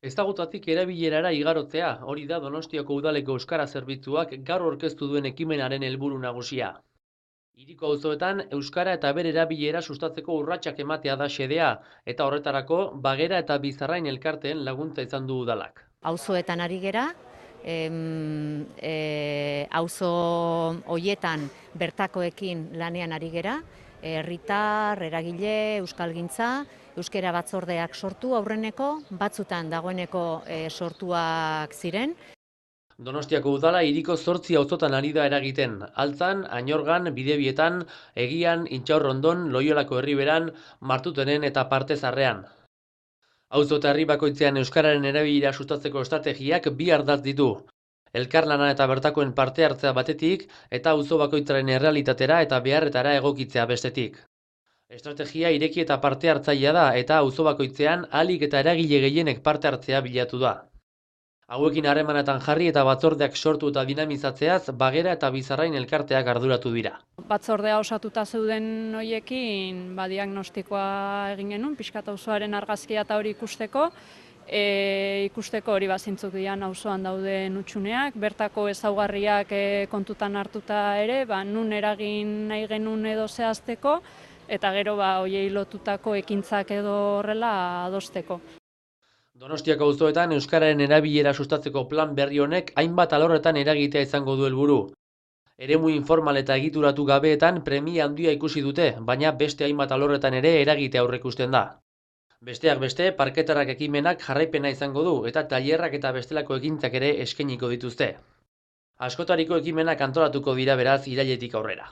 Ezagutatik erabilerara igarotzea, hori da Donostiako udaleko euskara zerbitzuak gaur aurkeztu duen ekimenaren helburu nagusia. Hiriko auzoetan euskara eta bere erabilera sustatzeko urratsak ematea da xedea, eta horretarako Bagera eta Bizarrain elkarteen laguntza izan du udalak. Auzoetan ari gera, auzo hoietan bertakoekin lanean ari gera, herritar, eragile, euskalgintza, euskara batzordeak sortu aurreneko, batzutan dagoeneko sortuak ziren. Donostiako udala hiriko 8 auzotan ari da eragiten, Altzan, Añorgan, Bidebietan, Egian, Intxaurrondon, Loiolako Herriberan, Martutenen eta Partezarrean. Auzo eta herri bakoitzean euskararen erabilera sustatzeko estrategiak bi ardatz ditu. Elkarlana eta bertakoen parte hartzea batetik, eta auzo bakoitzaren errealitatera eta beharretara egokitzea bestetik. Estrategia ireki eta parte hartzailea da, eta auzo bakoitzean ahalik eta eragile gehienek parte hartzea bilatu da. Hauekin harremanetan jarri eta batzordeak sortu eta dinamizatzeaz Bagera eta Bizarrain elkarteak arduratu dira. Batzordea osatuta zeuden hoiekin diagnostikoa egin genuen, pixkat auzoaren argazkia eta hori ikusteko, hori zintzuk dian auzoan dauden hutsuneak, bertako ezaugarriak kontutan hartuta ere, nun eragin nahi genuen edo zehazteko, eta gero hoiei lotutako ekintzak edo horrela adosteko. Donostiako auzoetan euskararen erabilera sustatzeko plan berri honek hainbat alorretan eragitea izango du helburu. Eremu informal eta egituratu gabeetan premia handia ikusi dute, baina beste hainbat alorretan ere eragitea aurreikusten da. Besteak beste, parketarrak ekimenak jarraipena izango du eta tailerrak eta bestelako ekintzak ere eskainiko dituzte. Askotariko ekimenak antolatuko dira beraz irailetik aurrera.